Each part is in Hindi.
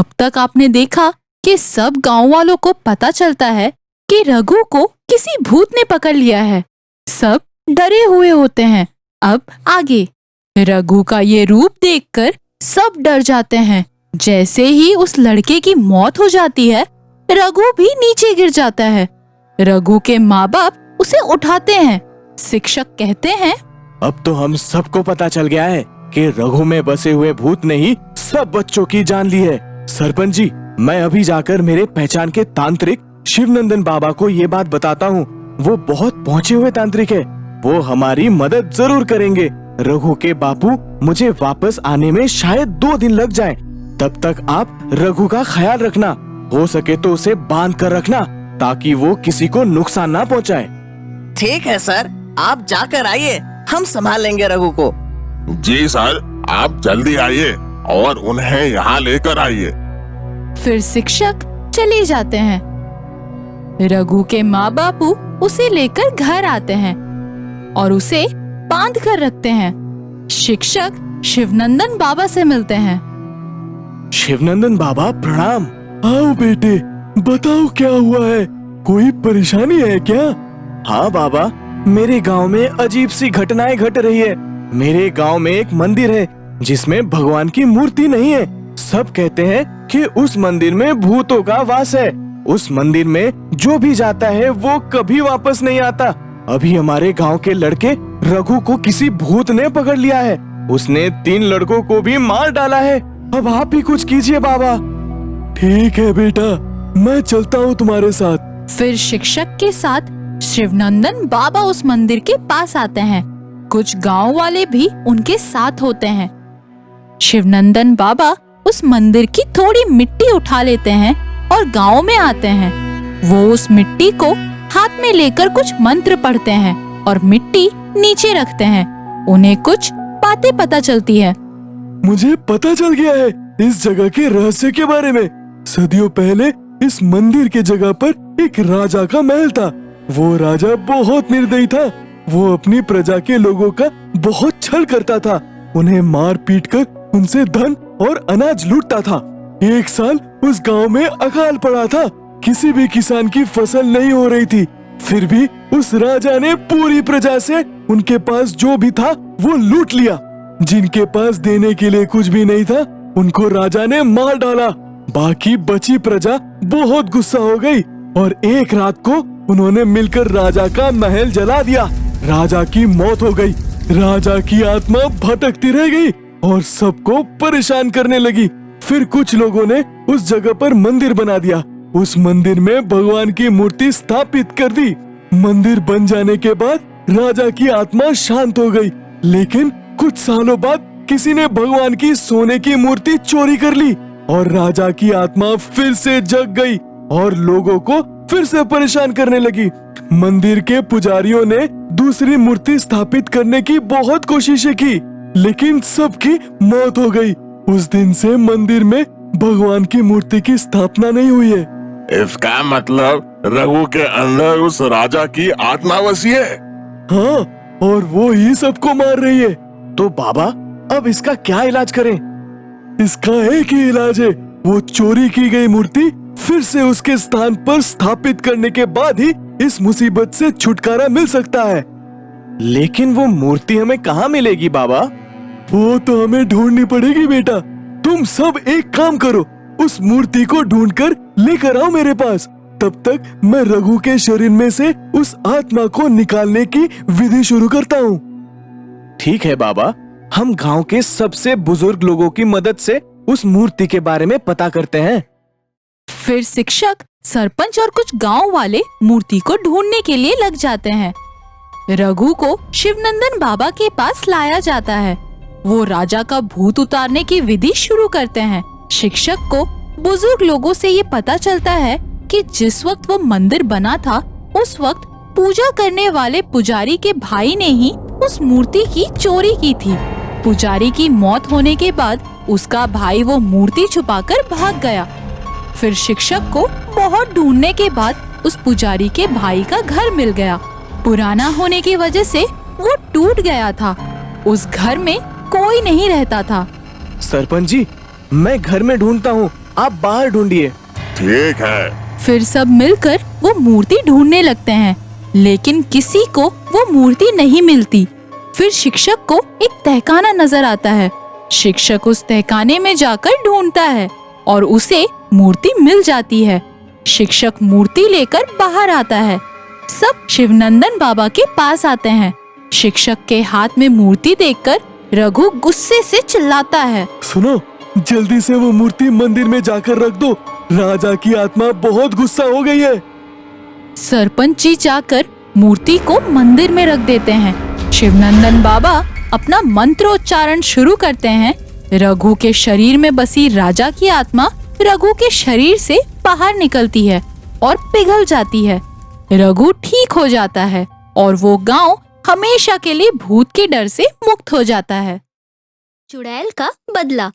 अब तक आपने देखा कि सब गांव वालों को पता चलता है कि रघु को किसी भूत ने पकड़ लिया है। सब डरे हुए होते हैं। अब आगे रघु का ये रूप देखकर सब डर जाते हैं। जैसे ही उस लड़के की मौत हो जाती है, रघु भी नीचे गिर जाता है। रघु के माँ बाप उसे उठाते हैं। शिक्षक कहते हैं, अब तो हम सबको पता चल गया है कि रघु में बसे हुए भूत ने ही सब बच्चों की जान ली है। सरपंच जी, मैं अभी जाकर मेरे पहचान के तांत्रिक शिवनंदन बाबा को ये बात बताता हूँ। वो बहुत पहुँचे हुए तांत्रिक है, वो हमारी मदद जरूर करेंगे। रघु के बापू मुझे वापस आने में शायद 2 दिन लग जाएं। तब तक आप रघु का ख्याल रखना, हो सके तो उसे बांध कर रखना ताकि वो किसी को नुकसान ना पहुँचाए। ठीक है सर, आप जाकर आइए, हम संभाल लेंगे रघु को। जी सर, आप जल्दी आइए और उन्हें यहाँ लेकर आइए। फिर शिक्षक चले जाते हैं। रघु के माँ बापू उसे लेकर घर आते हैं और उसे बांध कर रखते हैं। शिक्षक शिवनंदन बाबा से मिलते हैं। शिवनंदन बाबा प्रणाम। आओ बेटे, बताओ क्या हुआ है, कोई परेशानी है क्या? हाँ बाबा, मेरे गांव में अजीब सी घटनाएं घट रही है। मेरे गांव में एक मंदिर है जिसमें भगवान की मूर्ति नहीं है। सब कहते हैं कि उस मंदिर में भूतों का वास है। उस मंदिर में जो भी जाता है वो कभी वापस नहीं आता। अभी हमारे गांव के लड़के रघु को किसी भूत ने पकड़ लिया है। उसने 3 लड़कों को भी मार डाला है। अब आप ही कुछ कीजिए बाबा। ठीक है बेटा, मैं चलता हूँ तुम्हारे साथ। फिर शिक्षक के साथ शिवनंदन बाबा उस मंदिर के पास आते हैं। कुछ गांव वाले भी उनके साथ होते हैं। शिवनंदन बाबा उस मंदिर की थोड़ी मिट्टी उठा लेते हैं और गांव में आते हैं। वो उस मिट्टी को हाथ में लेकर कुछ मंत्र पढ़ते हैं और मिट्टी नीचे रखते हैं। उन्हें कुछ बातें पता चलती है। मुझे पता चल गया है इस जगह के रहस्य के बारे में। सदियों पहले इस मंदिर के जगह पर एक राजा का महल था। वो राजा बहुत निर्दयी था। वो अपनी प्रजा के लोगों का बहुत छल करता था। उन्हें मार पीट कर उनसे धन और अनाज लूटता था। एक साल उस गांव में अकाल पड़ा था। किसी भी किसान की फसल नहीं हो रही थी। फिर भी उस राजा ने पूरी प्रजा से उनके पास जो भी था वो लूट लिया। जिनके पास देने के लिए कुछ भी नहीं था, उनको राजा ने मार डाला। बाकी बची प्रजा बहुत गुस्सा हो गई और एक रात को उन्होंने मिलकर राजा का महल जला दिया। राजा की मौत हो गई। राजा की आत्मा भटकती रह गई और सबको परेशान करने लगी। फिर कुछ लोगों ने उस जगह पर मंदिर बना दिया। उस मंदिर में भगवान की मूर्ति स्थापित कर दी। मंदिर बन जाने के बाद राजा की आत्मा शांत हो गई। लेकिन कुछ सालों बाद किसी ने भगवान की सोने की मूर्ति चोरी कर ली और राजा की आत्मा फिर से जग गई और लोगों को फिर से परेशान करने लगी। मंदिर के पुजारियों ने दूसरी मूर्ति स्थापित करने की बहुत कोशिशें की, लेकिन सबकी मौत हो गई। उस दिन से मंदिर में भगवान की मूर्ति की स्थापना नहीं हुई है। इसका मतलब रघु के अंदर उस राजा की आत्मा बसी है। हाँ, और वो ही सबको मार रही है। तो बाबा, अब इसका क्या इलाज करें? इसका एक ही इलाज है, वो चोरी की गई मूर्ति फिर से उसके स्थान पर स्थापित करने के बाद ही इस मुसीबत से छुटकारा मिल सकता है। लेकिन वो मूर्ति हमें कहाँ मिलेगी बाबा? वो तो हमें ढूंढनी पड़ेगी बेटा। तुम सब एक काम करो, उस मूर्ति को ढूंढकर लेकर आओ मेरे पास। तब तक मैं रघु के शरीर में से उस आत्मा को निकालने की विधि शुरू करता हूँ। ठीक है बाबा, हम गांव के सबसे बुजुर्ग लोगों की मदद से उस मूर्ति के बारे में पता करते हैं। फिर शिक्षक, सरपंच और कुछ गांव वाले मूर्ति को ढूंढने के लिए लग जाते हैं। रघु को शिवनंदन बाबा के पास लाया जाता है। वो राजा का भूत उतारने की विधि शुरू करते हैं। शिक्षक को बुजुर्ग लोगों से ये पता चलता है कि जिस वक्त वो मंदिर बना था, उस वक्त पूजा करने वाले पुजारी के भाई ने ही उस मूर्ति की चोरी की थी। पुजारी की मौत होने के बाद उसका भाई वो मूर्ति छुपाकर भाग गया। फिर शिक्षक को बहुत ढूंढने के बाद उस पुजारी के भाई का घर मिल गया। पुराना होने की वजह से वो टूट गया था। उस घर में कोई नहीं रहता था। सरपंच जी, मैं घर में ढूंढता हूँ, आप बाहर ढूंढिए। ठीक है। फिर सब मिलकर वो मूर्ति ढूंढने लगते हैं, लेकिन किसी को वो मूर्ति नहीं मिलती। फिर शिक्षक को एक तहखाना नजर आता है। शिक्षक उस तहखाने में जाकर ढूंढता है और उसे मूर्ति मिल जाती है। शिक्षक मूर्ति लेकर बाहर आता है। सब शिवनंदन बाबा के पास आते हैं। शिक्षक के हाथ में मूर्ति देखकर रघु गुस्से से चिल्लाता है, सुनो, जल्दी से वो मूर्ति मंदिर में जाकर रख दो। राजा की आत्मा बहुत गुस्सा हो गई है। सरपंच जी जाकर मूर्ति को मंदिर में रख देते हैं। शिवनंदन बाबा अपना मंत्रोच्चारण शुरू करते हैं। रघु के शरीर में बसी राजा की आत्मा रघु के शरीर से बाहर निकलती है और पिघल जाती है। रघु ठीक हो जाता है और वो गांव हमेशा के लिए भूत के डर से मुक्त हो जाता है। चुड़ैल का बदला।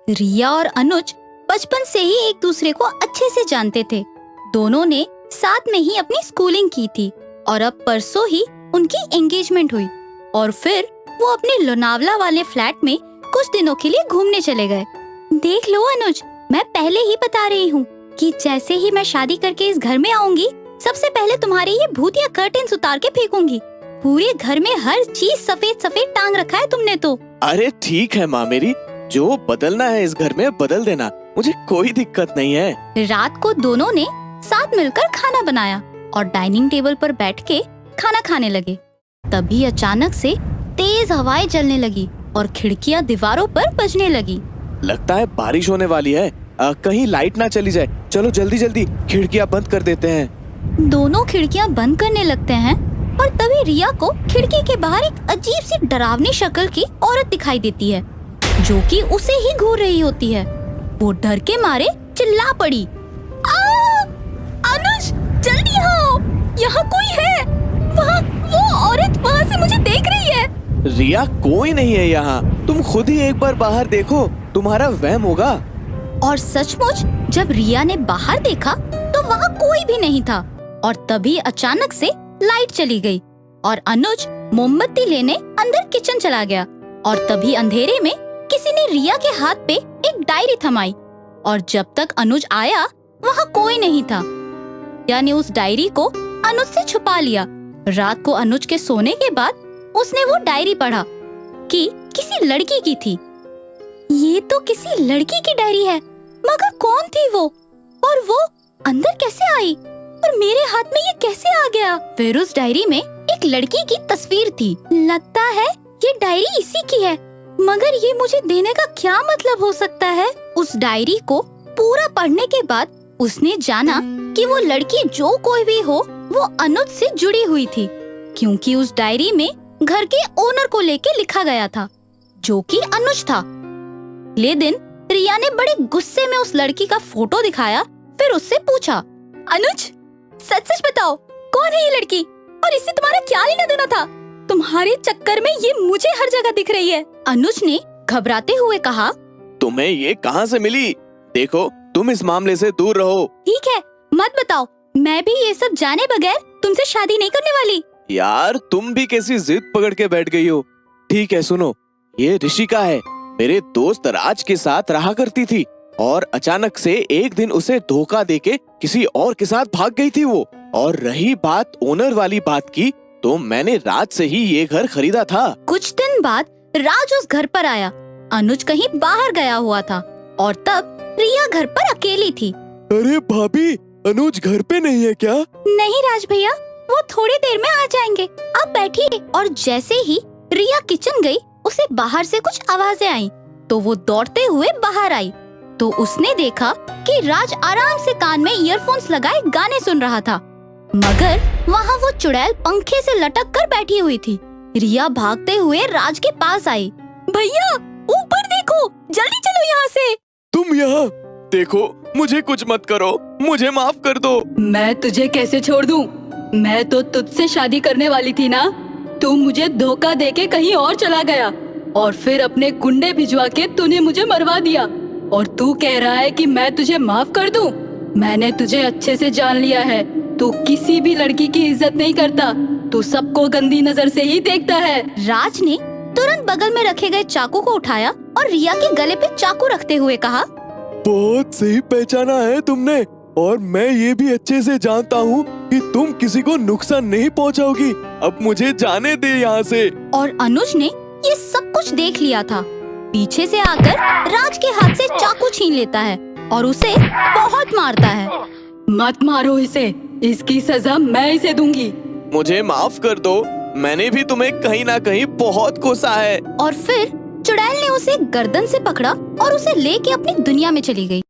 रिया और अनुज बचपन से ही एक दूसरे को अच्छे से जानते थे। दोनों ने साथ में ही अपनी स्कूलिंग की थी और अब परसों ही उनकी एंगेजमेंट हुई और फिर वो अपने लोनावला वाले फ्लैट में कुछ दिनों के लिए घूमने चले गए। देख लो अनुज, मैं पहले ही बता रही हूँ कि जैसे ही मैं शादी करके इस घर में आऊंगी, सबसे पहले तुम्हारे ये भूतिया कर्टेन्स उतार के फेंकूंगी। पूरे घर में हर चीज सफेद सफेद टांग रखा है तुमने तो। अरे ठीक है माँ मेरी, जो बदलना है इस घर में बदल देना, मुझे कोई दिक्कत नहीं है। रात को दोनों ने साथ मिलकर खाना बनाया और डाइनिंग टेबल पर बैठ के खाना खाने लगे। तभी अचानक से तेज हवाएं चलने लगी और खिड़कियां दीवारों पर बजने लगी। लगता है बारिश होने वाली है। कहीं लाइट ना चली जाए। चलो जल्दी जल्दी खिड़कियां बंद कर देते हैं। दोनों खिड़कियां बंद करने लगते हैं और तभी रिया को खिड़की के बाहर एक अजीब सी डरावनी शक्ल की औरत दिखाई देती है, जो कि उसे ही घूर रही होती है। वो डर के मारे चिल्ला पड़ी, अनुज जल्दी आओ, यहाँ कोई है। वो औरत वहाँ से मुझे देख रही है। रिया कोई नहीं है यहाँ, तुम खुद ही एक बार बाहर देखो, तुम्हारा वहम होगा। और सचमुच जब रिया ने बाहर देखा तो वहाँ कोई भी नहीं था और तभी अचानक से लाइट चली गई और अनुज मोमबत्ती लेने अंदर किचन चला गया। और तभी अंधेरे में किसी ने रिया के हाथ पे एक डायरी थमाई और जब तक अनुज आया वहाँ कोई नहीं था। यानी उस डायरी को अनुज से छुपा लिया। रात को अनुज के सोने के बाद उसने वो डायरी पढ़ा कि किसी लड़की की थी। ये तो किसी लड़की की डायरी है, मगर कौन थी वो और वो अंदर कैसे आई और मेरे हाथ में ये कैसे आ गया? फिर उस डायरी में एक लड़की की तस्वीर थी। लगता है ये डायरी इसी की है, मगर ये मुझे देने का क्या मतलब हो सकता है? उस डायरी को पूरा पढ़ने के बाद उसने जाना कि वो लड़की जो कोई भी हो वो अनुज से जुड़ी हुई थी, क्योंकि उस डायरी में घर के ओनर को लेके लिखा गया था, जो कि अनुज था। अगले दिन रिया ने बड़े गुस्से में उस लड़की का फोटो दिखाया। फिर उससे पूछा, अनुज सच सच बताओ, कौन है ये लड़की और इससे तुम्हारा क्या लेना देना था? तुम्हारे चक्कर में ये मुझे हर जगह दिख रही है। अनुज ने घबराते हुए कहा, तुम्हें ये कहाँ से मिली? देखो तुम इस मामले से दूर रहो। ठीक है, मत बताओ, मैं भी ये सब जाने बगैर तुमसे शादी नहीं करने वाली। यार तुम भी कैसी जिद पकड़ के बैठ गई हो। ठीक है सुनो, ये ऋषिका है, मेरे दोस्त राज के साथ रहा करती थी और अचानक से एक दिन उसे धोखा देके किसी और के साथ भाग गई थी वो। और रही बात ओनर वाली बात की, तो मैंने राज से ही ये घर खरीदा था। कुछ दिन बाद राज उस घर पर आया। अनुज कहीं बाहर गया हुआ था और तब रिया घर पर अकेली थी। अरे भाभी, अनुज घर पे नहीं है क्या? नहीं राज भैया, वो थोड़ी देर में आ जाएंगे, आप बैठिए। और जैसे ही रिया किचन गई, उसे बाहर से कुछ आवाजें आई, तो वो दौड़ते हुए बाहर आई तो उसने देखा कि राज आराम से कान में ईयरफोन्स लगाए गाने सुन रहा था, मगर वहाँ वो चुड़ैल पंखे से लटक कर बैठी हुई थी। रिया भागते हुए राज के पास आई। भैया ऊपर देखो, जल्दी चलो यहाँ से। तुम यहाँ देखो, मुझे कुछ मत करो, मुझे माफ कर दो। मैं तुझे कैसे छोड़ दूं? मैं तो तुझसे शादी करने वाली थी ना। तू मुझे धोखा देके कहीं और चला गया और फिर अपने गुंडे भिजवा के तूने मुझे मरवा दिया और तू कह रहा है कि मैं तुझे माफ कर दूं? मैंने तुझे अच्छे से जान लिया है, तू किसी भी लड़की की इज्जत नहीं करता, तू सबको गंदी नजर से ही देखता है। राज ने तुरंत बगल में रखे गए चाकू को उठाया और रिया के गले पे चाकू रखते हुए कहा, बहुत सही पहचाना है तुमने, और मैं ये भी अच्छे से जानता हूँ कि तुम किसी को नुकसान नहीं पहुँचाओगी। अब मुझे जाने दे यहाँ से। और अनुज ने ये सब कुछ देख लिया था। पीछे से आकर राज के हाथ से चाकू छीन लेता है और उसे बहुत मारता है। मत मारो इसे, इसकी सजा मैं इसे दूंगी। मुझे माफ कर दो, मैंने भी तुम्हें कहीं ना कहीं बहुत कोसा है। और फिर चुड़ैल ने उसे गर्दन से पकड़ा और उसे लेके अपनी दुनिया में चली गई।